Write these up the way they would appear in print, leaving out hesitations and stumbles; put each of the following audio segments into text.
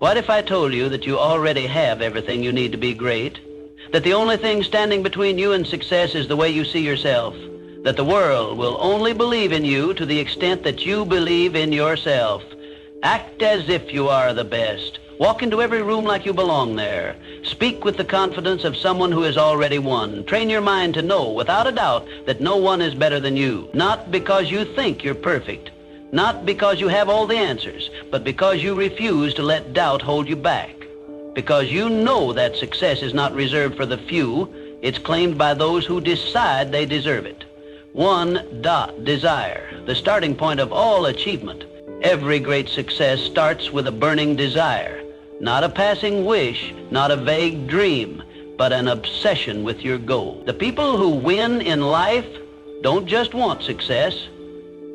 What if I told you that you already have everything you need to be great? That the only thing standing between you and success is the way you see yourself? That the world will only believe in you to the extent that you believe in yourself? Act as if you are the best. Walk into every room like you belong there. Speak with the confidence of someone who has already won. Train your mind to know, without a doubt, that no one is better than you. Not because you think you're perfect. Not because you have all the answers, but because you refuse to let doubt hold you back. Because you know that success is not reserved for the few, it's claimed by those who decide they deserve it. Desire, the starting point of all achievement. Every great success starts with a burning desire. Not a passing wish, not a vague dream, but an obsession with your goal. The people who win in life don't just want success,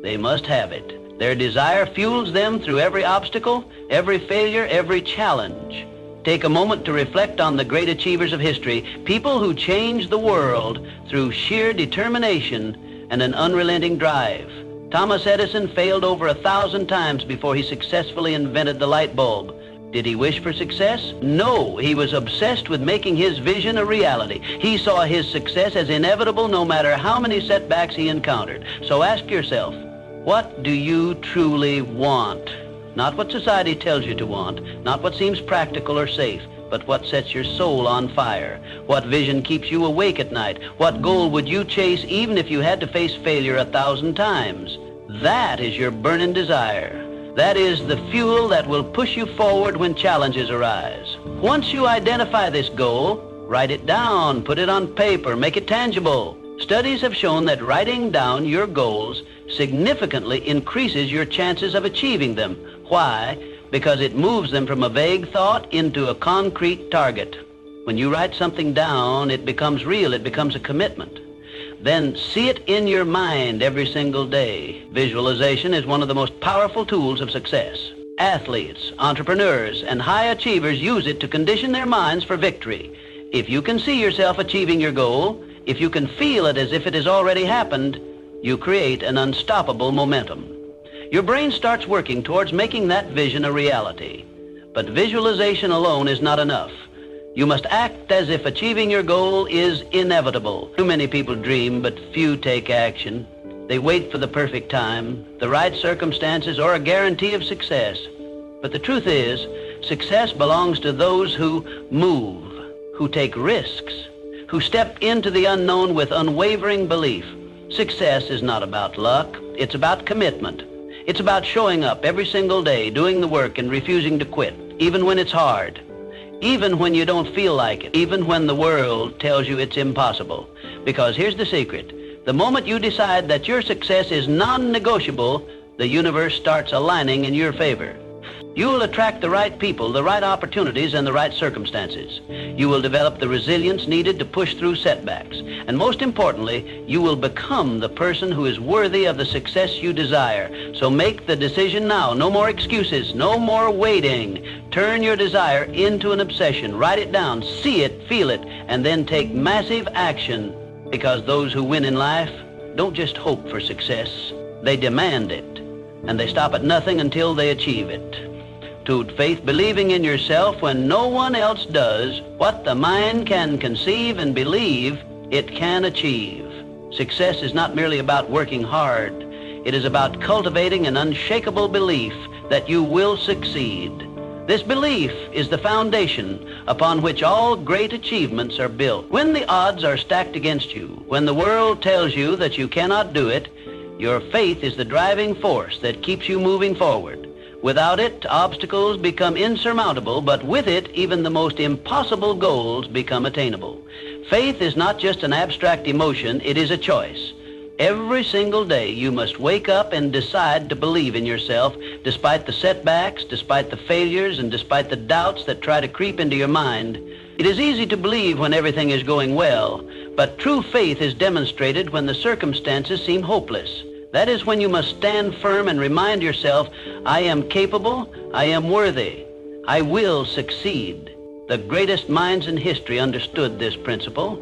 they must have it. Their desire fuels them through every obstacle, every failure, every challenge. Take a moment to reflect on the great achievers of history, people who changed the world through sheer determination and an unrelenting drive. Thomas Edison failed over 1,000 times before he successfully invented the light bulb. Did he wish for success? No, he was obsessed with making his vision a reality. He saw his success as inevitable no matter how many setbacks he encountered. So ask yourself, what do you truly want? Not what society tells you to want, not what seems practical or safe, but what sets your soul on fire. What vision keeps you awake at night? What goal would you chase even if you had to face failure 1,000 times? That is your burning desire. That is the fuel that will push you forward when challenges arise. Once you identify this goal, write it down, put it on paper, make it tangible. Studies have shown that writing down your goals significantly increases your chances of achieving them. Why? Because it moves them from a vague thought into a concrete target. When you write something down, it becomes real, it becomes a commitment. Then see it in your mind every single day. Visualization is one of the most powerful tools of success. Athletes, entrepreneurs, and high achievers use it to condition their minds for victory. If you can see yourself achieving your goal, if you can feel it as if it has already happened, you create an unstoppable momentum. Your brain starts working towards making that vision a reality. But visualization alone is not enough. You must act as if achieving your goal is inevitable. Too many people dream, but few take action. They wait for the perfect time, the right circumstances, or a guarantee of success. But the truth is, success belongs to those who move, who take risks, who step into the unknown with unwavering belief. Success is not about luck, it's about commitment. It's about showing up every single day, doing the work and refusing to quit, even when it's hard, even when you don't feel like it, even when the world tells you it's impossible. Because here's the secret. The moment you decide that your success is non-negotiable, the universe starts aligning in your favor. You will attract the right people, the right opportunities, and the right circumstances. You will develop the resilience needed to push through setbacks. And most importantly, you will become the person who is worthy of the success you desire. So make the decision now. No more excuses, no more waiting. Turn your desire into an obsession. Write it down, see it, feel it, and then take massive action. Because those who win in life don't just hope for success, they demand it. And they stop at nothing until they achieve it. To faith, believing in yourself when no one else does. What the mind can conceive and believe, it can achieve. Success is not merely about working hard. It is about cultivating an unshakable belief that you will succeed. This belief is the foundation upon which all great achievements are built. When the odds are stacked against you, when the world tells you that you cannot do it, your faith is the driving force that keeps you moving forward. Without it, obstacles become insurmountable, but with it, even the most impossible goals become attainable. Faith is not just an abstract emotion, it is a choice. Every single day, you must wake up and decide to believe in yourself, despite the setbacks, despite the failures, and despite the doubts that try to creep into your mind. It is easy to believe when everything is going well, but true faith is demonstrated when the circumstances seem hopeless. That is when you must stand firm and remind yourself, I am capable, I am worthy, I will succeed. The greatest minds in history understood this principle.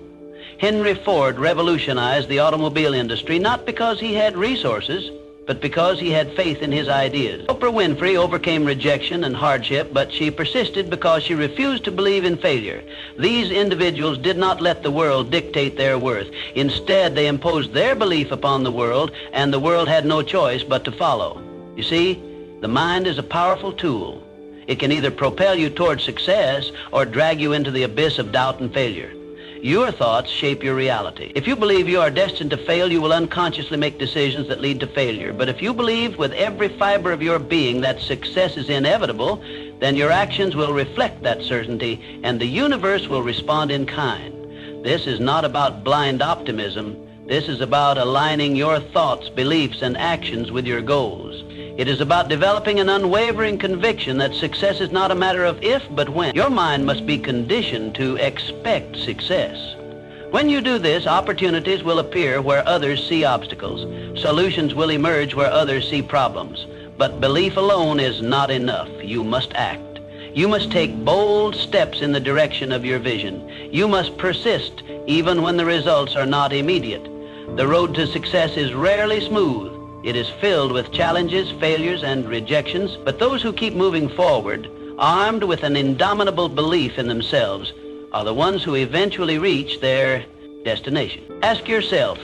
Henry Ford revolutionized the automobile industry not because he had resources, but but because he had faith in his ideas. Oprah Winfrey overcame rejection and hardship, but she persisted because she refused to believe in failure. These individuals did not let the world dictate their worth. Instead, they imposed their belief upon the world, and the world had no choice but to follow. You see, the mind is a powerful tool. It can either propel you toward success or drag you into the abyss of doubt and failure. Your thoughts shape your reality. If you believe you are destined to fail, you will unconsciously make decisions that lead to failure. But if you believe with every fiber of your being that success is inevitable, then your actions will reflect that certainty, and the universe will respond in kind. This is not about blind optimism. This is about aligning your thoughts, beliefs, and actions with your goals. It is about developing an unwavering conviction that success is not a matter of if, but when. Your mind must be conditioned to expect success. When you do this, opportunities will appear where others see obstacles. Solutions will emerge where others see problems. But belief alone is not enough. You must act. You must take bold steps in the direction of your vision. You must persist even when the results are not immediate. The road to success is rarely smooth. It is filled with challenges, failures, and rejections, but those who keep moving forward, armed with an indomitable belief in themselves, are the ones who eventually reach their destination. Ask yourself,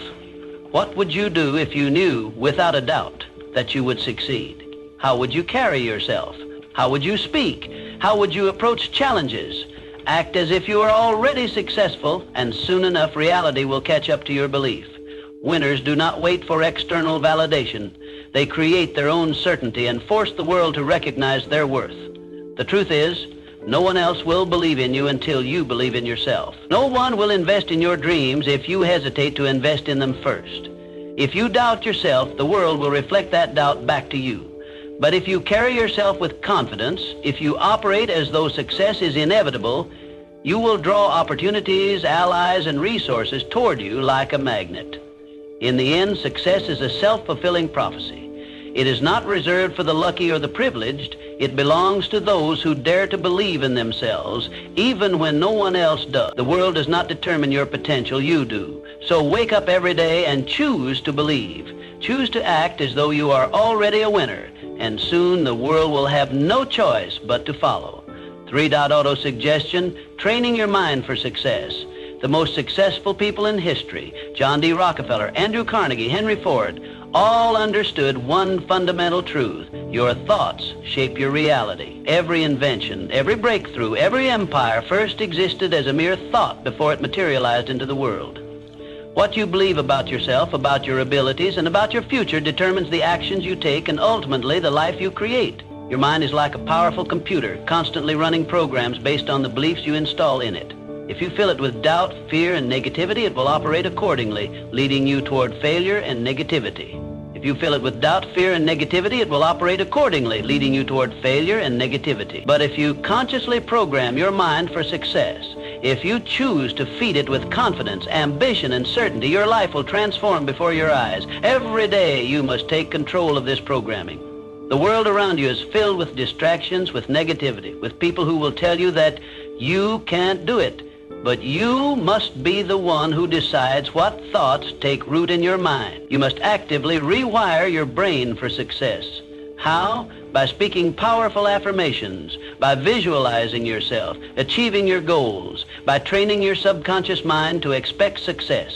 what would you do if you knew without a doubt that you would succeed? How would you carry yourself? How would you speak? How would you approach challenges? Act as if you are already successful, and soon enough reality will catch up to your belief. Winners do not wait for external validation. They create their own certainty and force the world to recognize their worth. The truth is, no one else will believe in you until you believe in yourself. No one will invest in your dreams if you hesitate to invest in them first. If you doubt yourself, the world will reflect that doubt back to you. But if you carry yourself with confidence, if you operate as though success is inevitable, you will draw opportunities, allies, and resources toward you like a magnet. In the end, success is a self-fulfilling prophecy. It is not reserved for the lucky or the privileged. It belongs to those who dare to believe in themselves, even when no one else does. The world does not determine your potential, you do. So wake up every day and choose to believe. Choose to act as though you are already a winner, and soon the world will have no choice but to follow. 3.auto suggestion, training your mind for success. The most successful people in history, John D. Rockefeller, Andrew Carnegie, Henry Ford, all understood one fundamental truth. Your thoughts shape your reality. Every invention, every breakthrough, every empire first existed as a mere thought before it materialized into the world. What you believe about yourself, about your abilities, and about your future determines the actions you take and ultimately the life you create. Your mind is like a powerful computer, constantly running programs based on the beliefs you install in it. If you fill it with doubt, fear, and negativity, it will operate accordingly, leading you toward failure and negativity. If you fill it with doubt, fear, and negativity, it will operate accordingly, leading you toward failure and negativity. But if you consciously program your mind for success, if you choose to feed it with confidence, ambition, and certainty, your life will transform before your eyes. Every day you must take control of this programming. The world around you is filled with distractions, with negativity, with people who will tell you that you can't do it. But you must be the one who decides what thoughts take root in your mind. You must actively rewire your brain for success. How? By speaking powerful affirmations, by visualizing yourself, achieving your goals, by training your subconscious mind to expect success.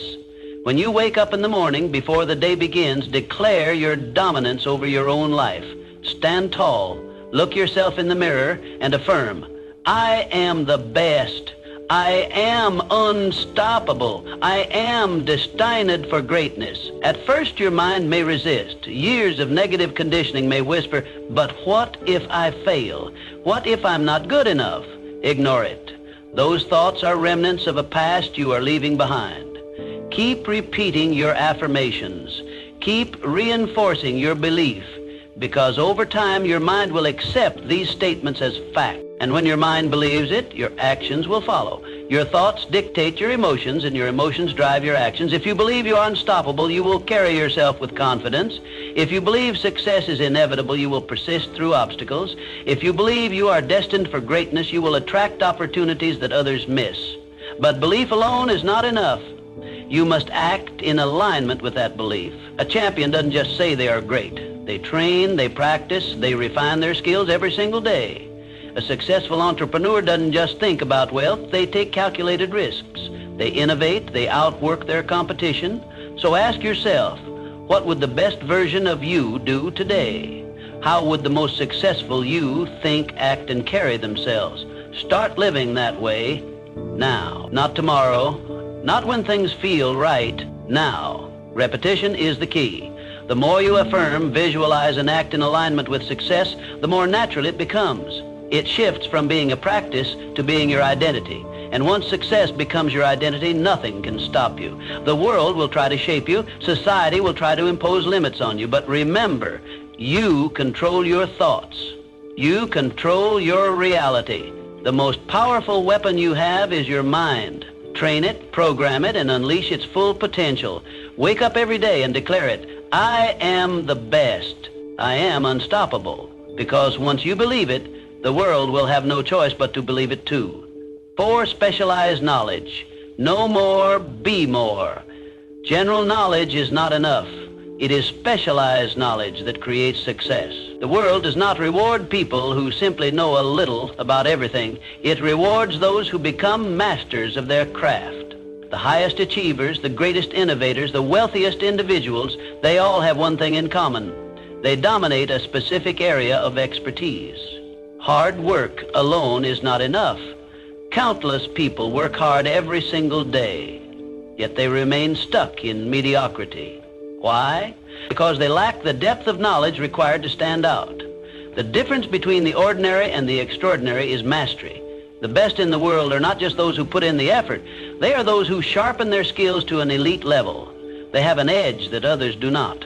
When you wake up in the morning before the day begins, declare your dominance over your own life. Stand tall, look yourself in the mirror, and affirm, I am the best. I am unstoppable. I am destined for greatness. At first, your mind may resist. Years of negative conditioning may whisper, but what if I fail? What if I'm not good enough? Ignore it. Those thoughts are remnants of a past you are leaving behind. Keep repeating your affirmations. Keep reinforcing your belief, because over time your mind will accept these statements as fact. And when your mind believes it, your actions will follow. Your thoughts dictate your emotions, and your emotions drive your actions. If you believe you are unstoppable, you will carry yourself with confidence. If you believe success is inevitable, you will persist through obstacles. If you believe you are destined for greatness, you will attract opportunities that others miss. But belief alone is not enough. You must act in alignment with that belief. A champion doesn't just say they are great. They train, they practice, they refine their skills every single day. A successful entrepreneur doesn't just think about wealth, they take calculated risks. They innovate, they outwork their competition. So ask yourself, what would the best version of you do today? How would the most successful you think, act, and carry themselves? Start living that way now, not tomorrow, not when things feel right, now. Repetition is the key. The more you affirm, visualize, and act in alignment with success, the more natural it becomes. It shifts from being a practice to being your identity. And once success becomes your identity, nothing can stop you. The world will try to shape you. Society will try to impose limits on you. But remember, you control your thoughts. You control your reality. The most powerful weapon you have is your mind. Train it, program it, and unleash its full potential. Wake up every day and declare it. I am the best. I am unstoppable. Because once you believe it, the world will have no choice but to believe it too. 4, specialized knowledge. Know more, be more. General knowledge is not enough. It is specialized knowledge that creates success. The world does not reward people who simply know a little about everything. It rewards those who become masters of their craft. The highest achievers, the greatest innovators, the wealthiest individuals, they all have one thing in common. They dominate a specific area of expertise. Hard work alone is not enough. Countless people work hard every single day, yet they remain stuck in mediocrity. Why? Because they lack the depth of knowledge required to stand out. The difference between the ordinary and the extraordinary is mastery. The best in the world are not just those who put in the effort. They are those who sharpen their skills to an elite level. They have an edge that others do not.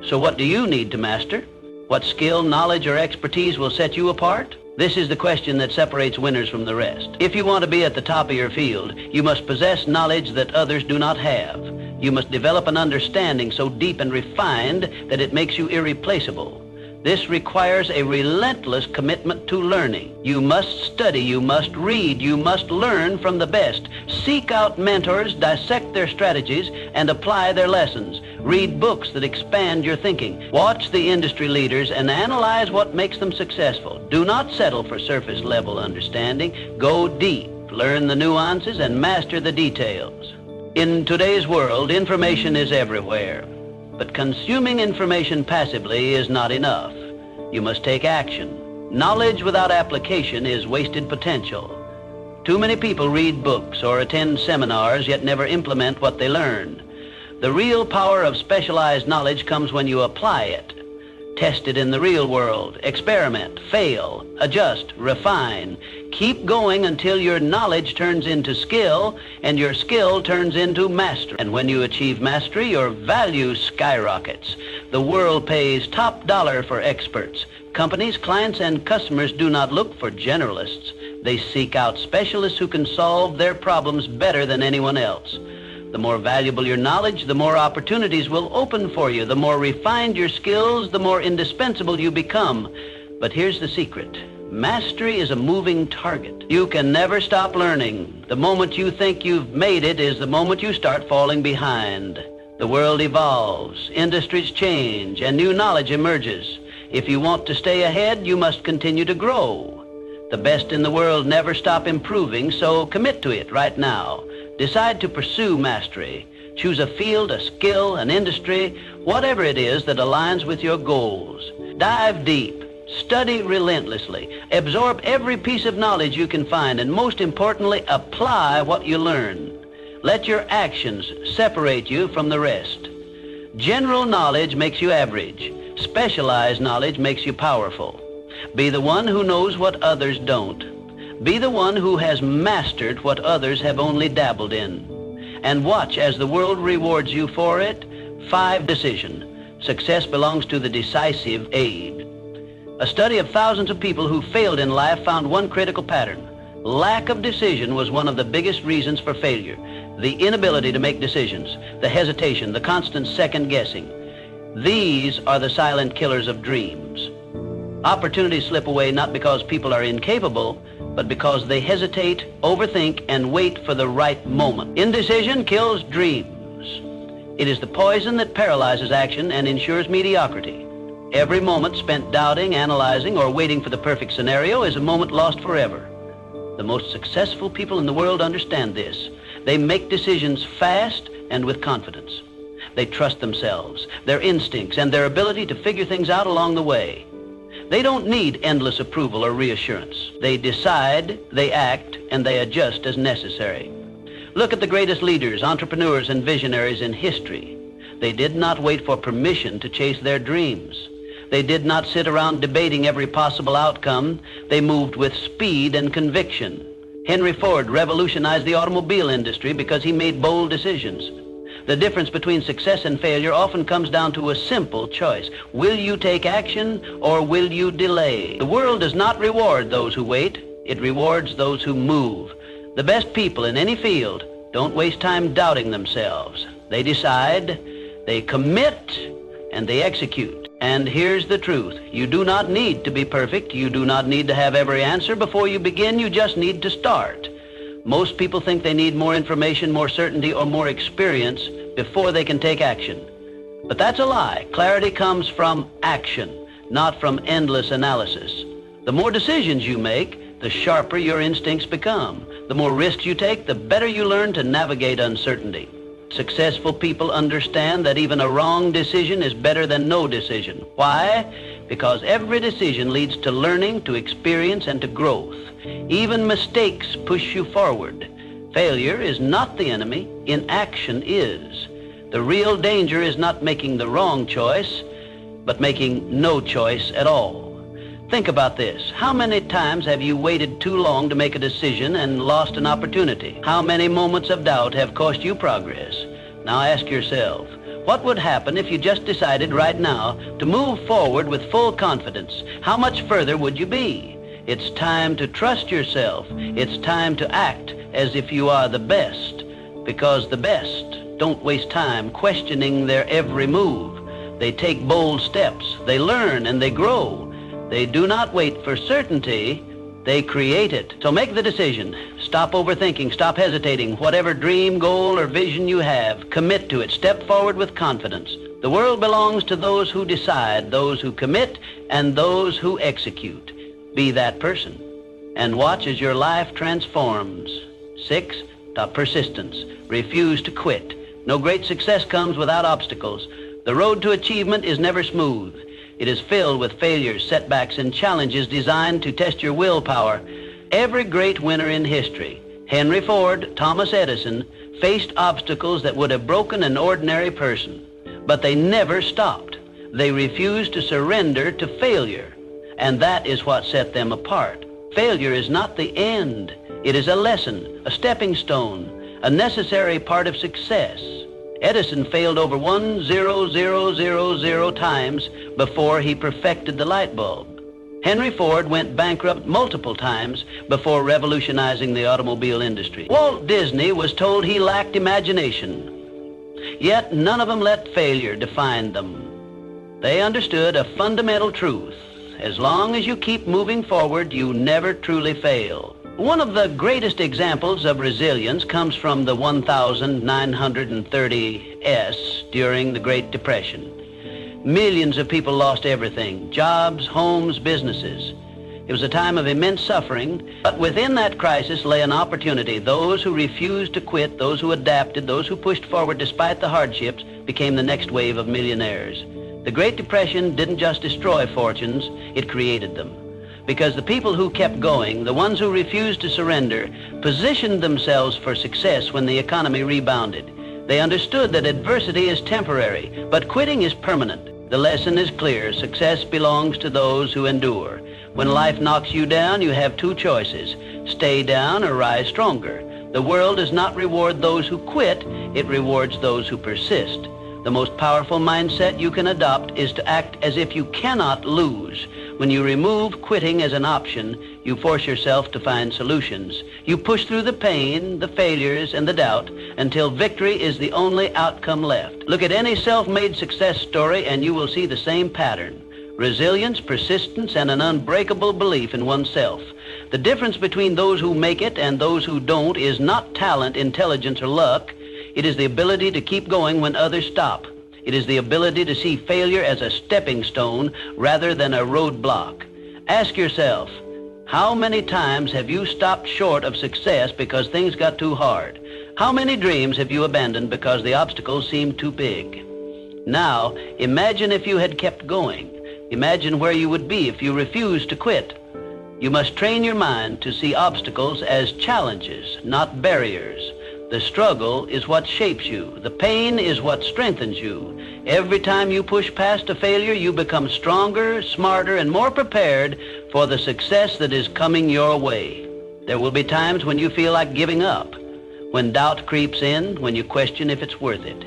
So what do you need to master? What skill, knowledge, or expertise will set you apart? This is the question that separates winners from the rest. If you want to be at the top of your field, you must possess knowledge that others do not have. You must develop an understanding so deep and refined that it makes you irreplaceable. This requires a relentless commitment to learning. You must study, you must read, you must learn from the best. Seek out mentors, dissect their strategies, and apply their lessons. Read books that expand your thinking. Watch the industry leaders and analyze what makes them successful. Do not settle for surface-level understanding. Go deep, learn the nuances, and master the details. In today's world, information is everywhere. But consuming information passively is not enough. You must take action. Knowledge without application is wasted potential. Too many people read books or attend seminars yet never implement what they learn. The real power of specialized knowledge comes when you apply it. Test it in the real world. Experiment, fail, adjust, refine. Keep going until your knowledge turns into skill and your skill turns into mastery. And when you achieve mastery, your value skyrockets. The world pays top dollar for experts. Companies, clients, and customers do not look for generalists. They seek out specialists who can solve their problems better than anyone else. The more valuable your knowledge, the more opportunities will open for you. The more refined your skills, the more indispensable you become. But here's the secret. Mastery is a moving target. You can never stop learning. The moment you think you've made it is the moment you start falling behind. The world evolves, industries change, and new knowledge emerges. If you want to stay ahead, you must continue to grow. The best in the world never stop improving, so commit to it right now. Decide to pursue mastery. Choose a field, a skill, an industry, whatever it is that aligns with your goals. Dive deep. Study relentlessly. Absorb every piece of knowledge you can find, and most importantly, apply what you learn. Let your actions separate you from the rest. General knowledge makes you average. Specialized knowledge makes you powerful. Be the one who knows what others don't. Be the one who has mastered what others have only dabbled in. And watch as the world rewards you for it. 5, decision. Success belongs to the decisive age. A study of thousands of people who failed in life found one critical pattern. Lack of decision was one of the biggest reasons for failure. The inability to make decisions, the hesitation, the constant second guessing. These are the silent killers of dreams. Opportunities slip away not because people are incapable, but because they hesitate, overthink, and wait for the right moment. Indecision kills dreams. It is the poison that paralyzes action and ensures mediocrity. Every moment spent doubting, analyzing, or waiting for the perfect scenario is a moment lost forever. The most successful people in the world understand this. They make decisions fast and with confidence. They trust themselves, their instincts, and their ability to figure things out along the way. They don't need endless approval or reassurance. They decide, they act, and they adjust as necessary. Look at the greatest leaders, entrepreneurs, and visionaries in history. They did not wait for permission to chase their dreams. They did not sit around debating every possible outcome. They moved with speed and conviction. Henry Ford revolutionized the automobile industry because he made bold decisions. The difference between success and failure often comes down to a simple choice. Will you take action or will you delay? The world does not reward those who wait. It rewards those who move. The best people in any field don't waste time doubting themselves. They decide, they commit, and they execute. And here's the truth. You do not need to be perfect. You do not need to have every answer before you begin. You just need to start. Most people think they need more information, more certainty, or more experience before they can take action. But that's a lie. Clarity comes from action, not from endless analysis. The more decisions you make, the sharper your instincts become. The more risks you take, the better you learn to navigate uncertainty. Successful people understand that even a wrong decision is better than no decision. Why? Because every decision leads to learning, to experience, and to growth. Even mistakes push you forward. Failure is not the enemy. Inaction is. The real danger is not making the wrong choice, but making no choice at all. Think about this. How many times have you waited too long to make a decision and lost an opportunity? How many moments of doubt have cost you progress? Now ask yourself, what would happen if you just decided right now to move forward with full confidence? How much further would you be? It's time to trust yourself. It's time to act as if you are the best, because the best don't waste time questioning their every move. They take bold steps. They learn and they grow. They do not wait for certainty, they create it. So make the decision. Stop overthinking, stop hesitating. Whatever dream, goal, or vision you have, commit to it. Step forward with confidence. The world belongs to those who decide, those who commit, and those who execute. Be that person, and watch as your life transforms. 6, persistence. Refuse to quit. No great success comes without obstacles. The road to achievement is never smooth. It is filled with failures, setbacks, and challenges designed to test your willpower. Every great winner in history, Henry Ford, Thomas Edison, faced obstacles that would have broken an ordinary person. But they never stopped. They refused to surrender to failure. And that is what set them apart. Failure is not the end. It is a lesson, a stepping stone, a necessary part of success. Edison failed over 1,000,000 times before he perfected the light bulb. Henry Ford went bankrupt multiple times before revolutionizing the automobile industry. Walt Disney was told he lacked imagination. Yet none of them let failure define them. They understood a fundamental truth. As long as you keep moving forward, you never truly fail. One of the greatest examples of resilience comes from the 1930s during the Great Depression. Millions of people lost everything, jobs, homes, businesses. It was a time of immense suffering, but within that crisis lay an opportunity. Those who refused to quit, those who adapted, those who pushed forward despite the hardships became the next wave of millionaires. The Great Depression didn't just destroy fortunes, it created them. Because the people who kept going, the ones who refused to surrender, positioned themselves for success when the economy rebounded. They understood that adversity is temporary, but quitting is permanent. The lesson is clear. Success belongs to those who endure. When life knocks you down, you have two choices: stay down or rise stronger. The world does not reward those who quit, it rewards those who persist. The most powerful mindset you can adopt is to act as if you cannot lose. When you remove quitting as an option, you force yourself to find solutions. You push through the pain, the failures, and the doubt until victory is the only outcome left. Look at any self-made success story and you will see the same pattern. resilience, persistence, and an unbreakable belief in oneself. The difference between those who make it and those who don't is not talent, intelligence, or luck. It is the ability to keep going when others stop. It is the ability to see failure as a stepping stone rather than a roadblock. Ask yourself, how many times have you stopped short of success because things got too hard? How many dreams have you abandoned because the obstacles seemed too big? Now, imagine if you had kept going. Imagine where you would be if you refused to quit. You must train your mind to see obstacles as challenges, not barriers. The struggle is what shapes you. The pain is what strengthens you. Every time you push past a failure, you become stronger, smarter, and more prepared for the success that is coming your way. There will be times when you feel like giving up, when doubt creeps in, when you question if it's worth it.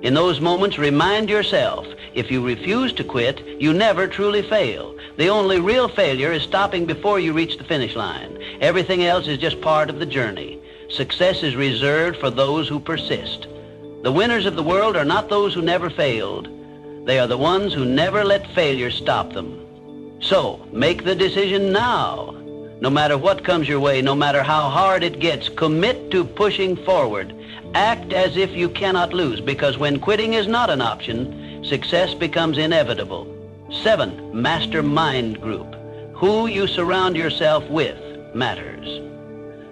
In those moments, remind yourself, if you refuse to quit, you never truly fail. The only real failure is stopping before you reach the finish line. Everything else is just part of the journey. Success is reserved for those who persist. The winners of the world are not those who never failed. They are the ones who never let failure stop them. So, make the decision now. No matter what comes your way, no matter how hard it gets, commit to pushing forward. Act as if you cannot lose, because when quitting is not an option, success becomes inevitable. 7, mastermind group. Who you surround yourself with matters.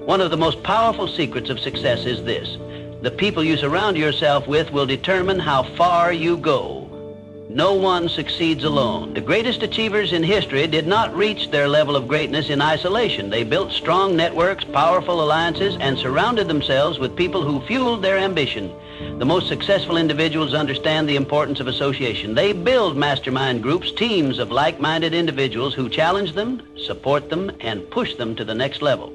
One of the most powerful secrets of success is this: the people you surround yourself with will determine how far you go. No one succeeds alone. The greatest achievers in history did not reach their level of greatness in isolation. They built strong networks, powerful alliances, and surrounded themselves with people who fueled their ambition. The most successful individuals understand the importance of association. They build mastermind groups, teams of like-minded individuals who challenge them, support them, and push them to the next level.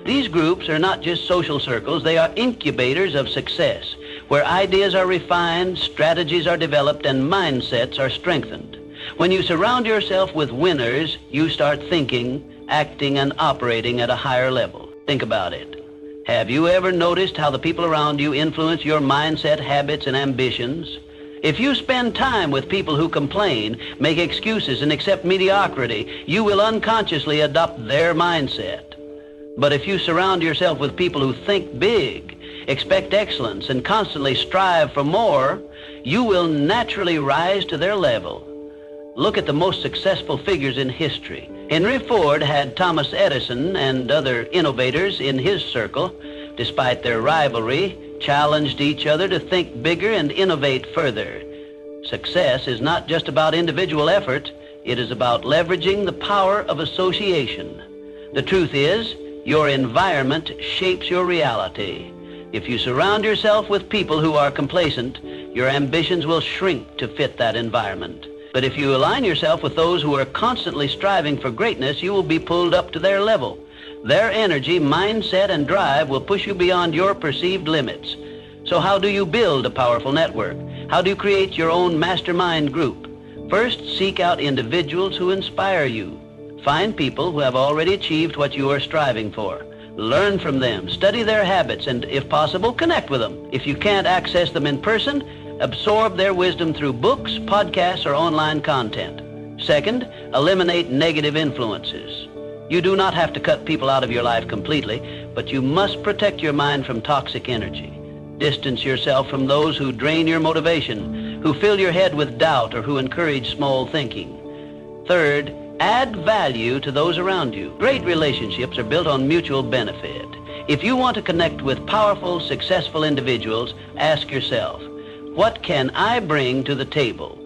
These groups are not just social circles, they are incubators of success, where ideas are refined, strategies are developed, and mindsets are strengthened. When you surround yourself with winners, you start thinking, acting, and operating at a higher level. Think about it. Have you ever noticed how the people around you influence your mindset, habits, and ambitions? If you spend time with people who complain, make excuses, and accept mediocrity, you will unconsciously adopt their mindset. But if you surround yourself with people who think big, expect excellence, and constantly strive for more, you will naturally rise to their level. Look at the most successful figures in history. Henry Ford had Thomas Edison and other innovators in his circle. Despite their rivalry, challenged each other to think bigger and innovate further. Success is not just about individual effort, it is about leveraging the power of association. The truth is, your environment shapes your reality. If you surround yourself with people who are complacent, your ambitions will shrink to fit that environment. But if you align yourself with those who are constantly striving for greatness, you will be pulled up to their level. Their energy, mindset, and drive will push you beyond your perceived limits. So how do you build a powerful network? How do you create your own mastermind group? First, seek out individuals who inspire you. Find people who have already achieved what you are striving for. Learn from them, study their habits, and if possible, connect with them. If you can't access them in person, absorb their wisdom through books, podcasts, or online content. Second, eliminate negative influences. You do not have to cut people out of your life completely, but you must protect your mind from toxic energy. Distance yourself from those who drain your motivation, who fill your head with doubt, or who encourage small thinking. Third, add value to those around you. Great relationships are built on mutual benefit. If you want to connect with powerful, successful individuals, ask yourself, what can I bring to the table?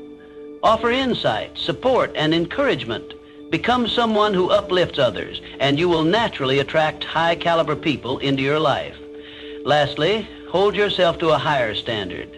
Offer insight, support, and encouragement. Become someone who uplifts others, and you will naturally attract high-caliber people into your life. Lastly, hold yourself to a higher standard.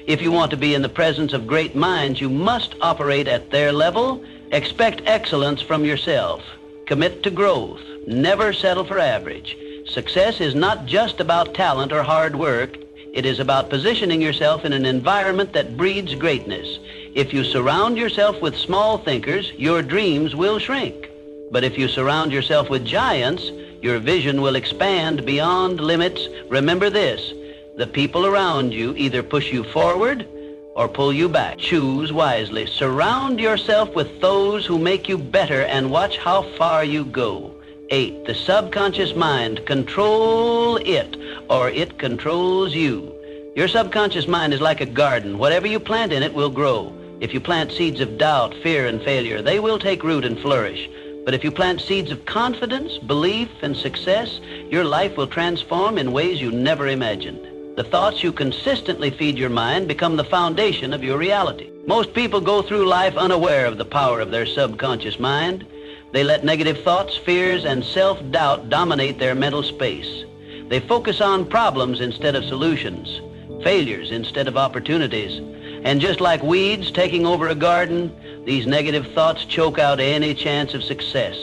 If you want to be in the presence of great minds, you must operate at their level. Expect excellence from yourself. Commit to growth. Never settle for average. Success is not just about talent or hard work. It is about positioning yourself in an environment that breeds greatness. If you surround yourself with small thinkers, your dreams will shrink. But if you surround yourself with giants, your vision will expand beyond limits. Remember this, the people around you either push you forward or pull you back. Choose wisely. Surround yourself with those who make you better and watch how far you go. 8, the subconscious mind. Control it, or it controls you. Your subconscious mind is like a garden. Whatever you plant in it will grow. If you plant seeds of doubt, fear, and failure, they will take root and flourish. But if you plant seeds of confidence, belief, and success, your life will transform in ways you never imagined. The thoughts you consistently feed your mind become the foundation of your reality. Most people go through life unaware of the power of their subconscious mind. They let negative thoughts, fears, and self-doubt dominate their mental space. They focus on problems instead of solutions, failures instead of opportunities. And just like weeds taking over a garden, these negative thoughts choke out any chance of success.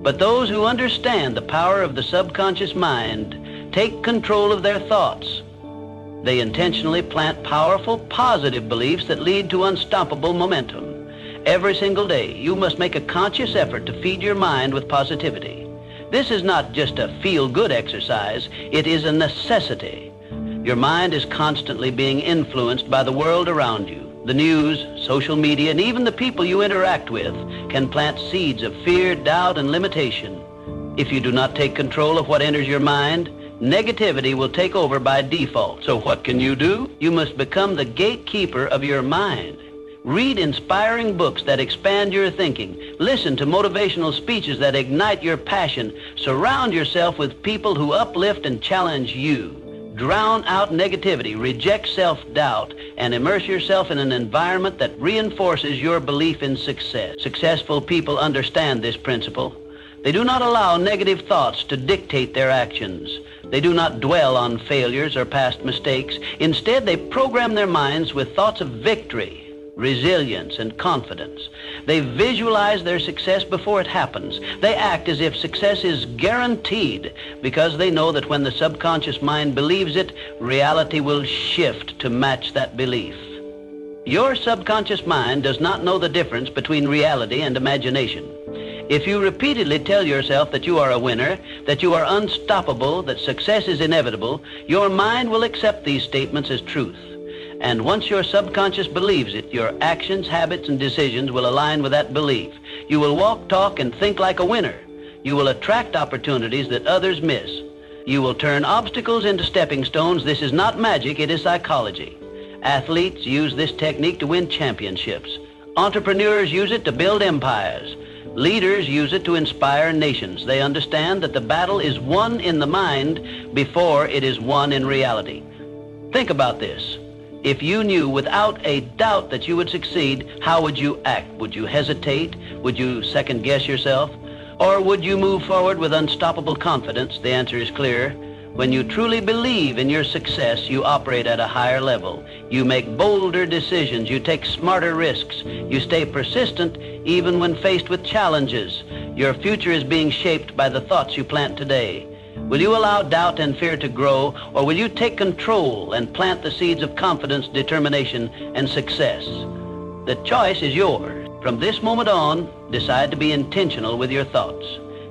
But those who understand the power of the subconscious mind take control of their thoughts. They intentionally plant powerful, positive beliefs that lead to unstoppable momentum. Every single day, you must make a conscious effort to feed your mind with positivity. This is not just a feel-good exercise, it is a necessity. Your mind is constantly being influenced by the world around you. The news, social media, and even the people you interact with can plant seeds of fear, doubt, and limitation. If you do not take control of what enters your mind, negativity will take over by default. So what can you do? You must become the gatekeeper of your mind. Read inspiring books that expand your thinking. Listen to motivational speeches that ignite your passion. Surround yourself with people who uplift and challenge you. Drown out negativity, reject self-doubt, and immerse yourself in an environment that reinforces your belief in success. Successful people understand this principle. They do not allow negative thoughts to dictate their actions. They do not dwell on failures or past mistakes. Instead, they program their minds with thoughts of victory, resilience, and confidence. They visualize their success before it happens. They act as if success is guaranteed because they know that when the subconscious mind believes it, reality will shift to match that belief. Your subconscious mind does not know the difference between reality and imagination. If you repeatedly tell yourself that you are a winner, that you are unstoppable, that success is inevitable, your mind will accept these statements as truth. And once your subconscious believes it, your actions, habits, and decisions will align with that belief. You will walk, talk, and think like a winner. You will attract opportunities that others miss. You will turn obstacles into stepping stones. This is not magic, it is psychology. Athletes use this technique to win championships. Entrepreneurs use it to build empires. Leaders use it to inspire nations. They understand that the battle is won in the mind before it is won in reality. Think about this. If you knew without a doubt that you would succeed, how would you act? Would you hesitate? Would you second guess yourself? Or would you move forward with unstoppable confidence? The answer is clear. When you truly believe in your success, you operate at a higher level. You make bolder decisions. You take smarter risks. You stay persistent even when faced with challenges. Your future is being shaped by the thoughts you plant today. Will you allow doubt and fear to grow, or will you take control and plant the seeds of confidence, determination, and success? The choice is yours. From this moment on, decide to be intentional with your thoughts.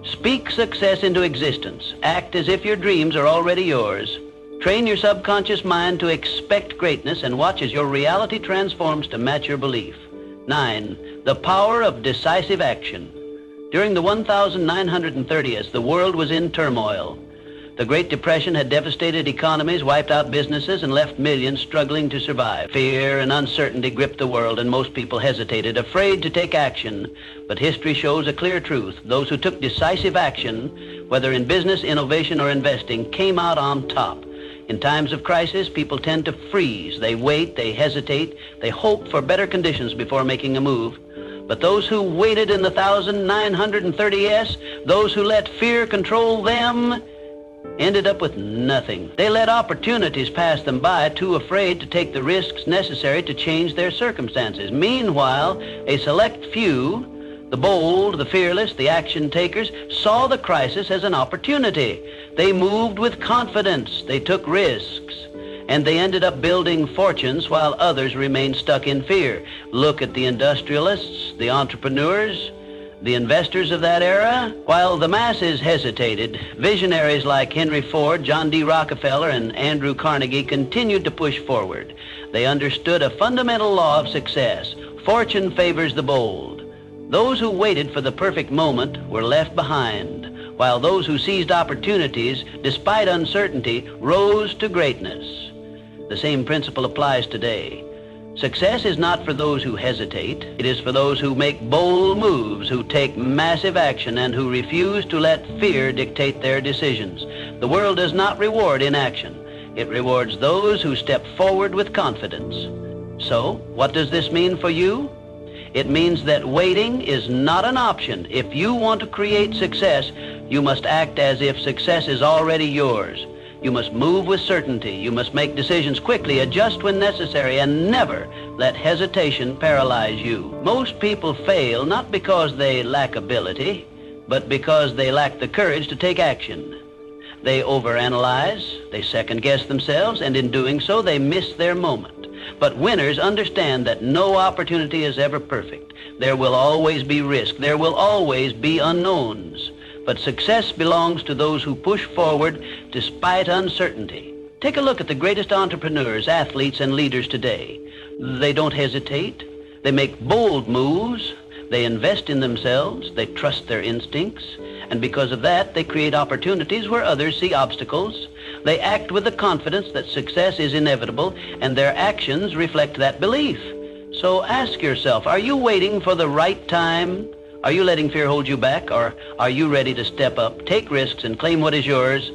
Speak success into existence. Act as if your dreams are already yours. Train your subconscious mind to expect greatness and watch as your reality transforms to match your belief. 9. The power of decisive action. During the 1930s, the world was in turmoil. The Great Depression had devastated economies, wiped out businesses, and left millions struggling to survive. Fear and uncertainty gripped the world, and most people hesitated, afraid to take action. But history shows a clear truth. Those who took decisive action, whether in business, innovation, or investing, came out on top. In times of crisis, people tend to freeze. They wait, they hesitate, they hope for better conditions before making a move. But those who waited in the 1930s, those who let fear control them, ended up with nothing. They let opportunities pass them by, too afraid to take the risks necessary to change their circumstances. Meanwhile, a select few, the bold, the fearless, the action takers, saw the crisis as an opportunity. They moved with confidence. They took risks. And they ended up building fortunes while others remained stuck in fear. Look at the industrialists, the entrepreneurs, the investors of that era. While the masses hesitated, visionaries like Henry Ford, John D. Rockefeller, and Andrew Carnegie continued to push forward. They understood a fundamental law of success. Fortune favors the bold. Those who waited for the perfect moment were left behind, while those who seized opportunities, despite uncertainty, rose to greatness. The same principle applies today. Success is not for those who hesitate. It is for those who make bold moves, who take massive action, and who refuse to let fear dictate their decisions. The world does not reward inaction. It rewards those who step forward with confidence. So, what does this mean for you? It means that waiting is not an option. If you want to create success, you must act as if success is already yours. You must move with certainty. You must make decisions quickly, adjust when necessary, and never let hesitation paralyze you. Most people fail not because they lack ability, but because they lack the courage to take action. They overanalyze, they second-guess themselves, and in doing so, they miss their moment. But winners understand that no opportunity is ever perfect. There will always be risk. There will always be unknowns. But success belongs to those who push forward despite uncertainty. Take a look at the greatest entrepreneurs, athletes, and leaders today. They don't hesitate. They make bold moves. They invest in themselves. They trust their instincts. And because of that, they create opportunities where others see obstacles. They act with the confidence that success is inevitable, and their actions reflect that belief. So ask yourself, are you waiting for the right time? Are you letting fear hold you back, or are you ready to step up, take risks, and claim what is yours?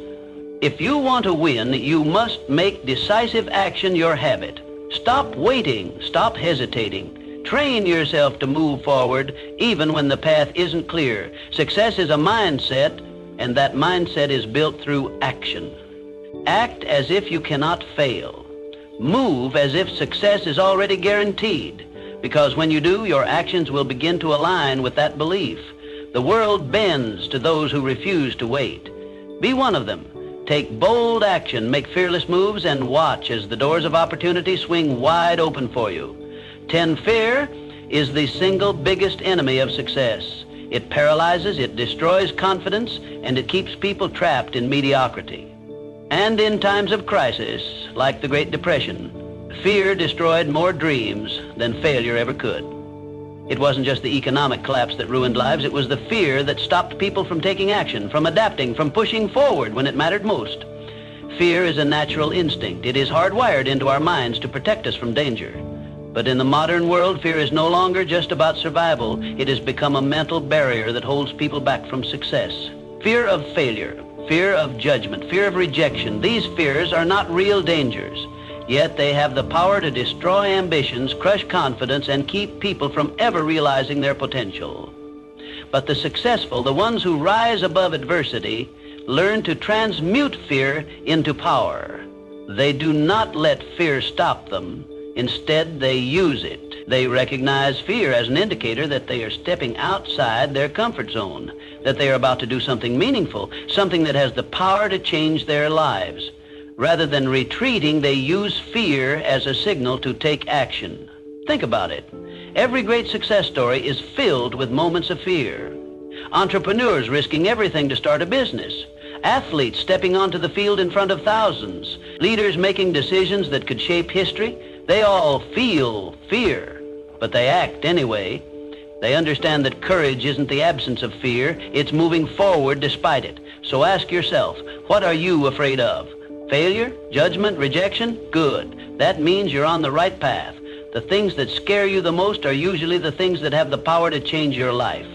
If you want to win, you must make decisive action your habit. Stop waiting. Stop hesitating. Train yourself to move forward even when the path isn't clear. Success is a mindset, and that mindset is built through action. Act as if you cannot fail. Move as if success is already guaranteed. Because when you do, your actions will begin to align with that belief. The world bends to those who refuse to wait. Be one of them. Take bold action, make fearless moves, and watch as the doors of opportunity swing wide open for you. Fear is the single biggest enemy of success. It paralyzes, it destroys confidence, and it keeps people trapped in mediocrity. And in times of crisis, like the Great Depression, fear destroyed more dreams than failure ever could. It wasn't just the economic collapse that ruined lives, it was the fear that stopped people from taking action, from adapting, from pushing forward when it mattered most. Fear is a natural instinct. It is hardwired into our minds to protect us from danger. But in the modern world, fear is no longer just about survival. It has become a mental barrier that holds people back from success. Fear of failure, fear of judgment, fear of rejection. These fears are not real dangers. Yet they have the power to destroy ambitions, crush confidence, and keep people from ever realizing their potential. But the successful, the ones who rise above adversity, learn to transmute fear into power. They do not let fear stop them. Instead, they use it. They recognize fear as an indicator that they are stepping outside their comfort zone, that they are about to do something meaningful, something that has the power to change their lives. Rather than retreating, they use fear as a signal to take action. Think about it. Every great success story is filled with moments of fear. Entrepreneurs risking everything to start a business. Athletes stepping onto the field in front of thousands. Leaders making decisions that could shape history. They all feel fear, but they act anyway. They understand that courage isn't the absence of fear. It's moving forward despite it. So ask yourself, what are you afraid of? Failure, judgment, rejection? Good. That means you're on the right path. The things that scare you the most are usually the things that have the power to change your life.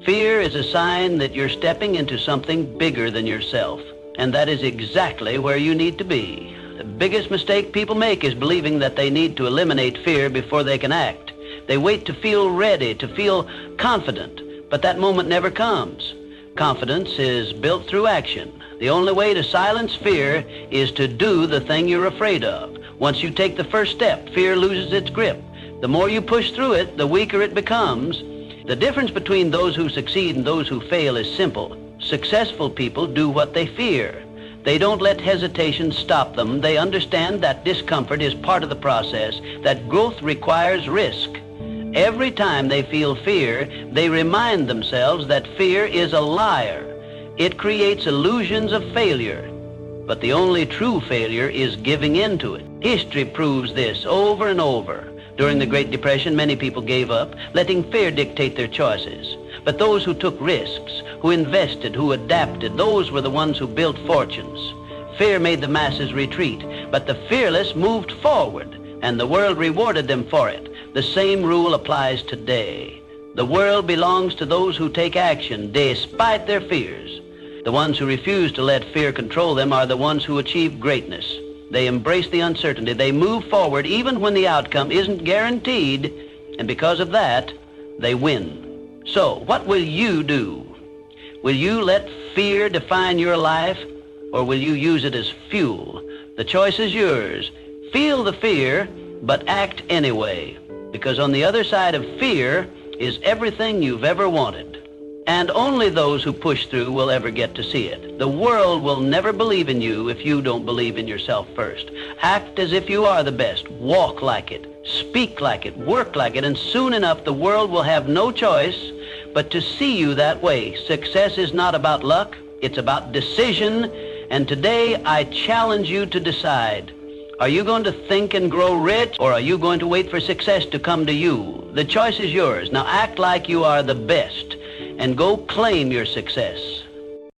Fear is a sign that you're stepping into something bigger than yourself. And that is exactly where you need to be. The biggest mistake people make is believing that they need to eliminate fear before they can act. They wait to feel ready, to feel confident. But that moment never comes. Confidence is built through action. The only way to silence fear is to do the thing you're afraid of. Once you take the first step, fear loses its grip. The more you push through it, the weaker it becomes. The difference between those who succeed and those who fail is simple. Successful people do what they fear. They don't let hesitation stop them. They understand that discomfort is part of the process, that growth requires risk. Every time they feel fear, they remind themselves that fear is a liar. It creates illusions of failure. But the only true failure is giving in to it. History proves this over and over. During the Great Depression, many people gave up, letting fear dictate their choices. But those who took risks, who invested, who adapted, those were the ones who built fortunes. Fear made the masses retreat, but the fearless moved forward, and the world rewarded them for it. The same rule applies today. The world belongs to those who take action despite their fears. The ones who refuse to let fear control them are the ones who achieve greatness. They embrace the uncertainty. They move forward even when the outcome isn't guaranteed, and because of that, they win. So, what will you do? Will you let fear define your life, or will you use it as fuel? The choice is yours. Feel the fear, but act anyway, because on the other side of fear is everything you've ever wanted. And only those who push through will ever get to see it. The world will never believe in you if you don't believe in yourself first. Act as if you are the best. Walk like it. Speak like it. Work like it. And soon enough, the world will have no choice but to see you that way. Success is not about luck. It's about decision. And today, I challenge you to decide. Are you going to think and grow rich, or are you going to wait for success to come to you? The choice is yours. Now act like you are the best and go claim your success.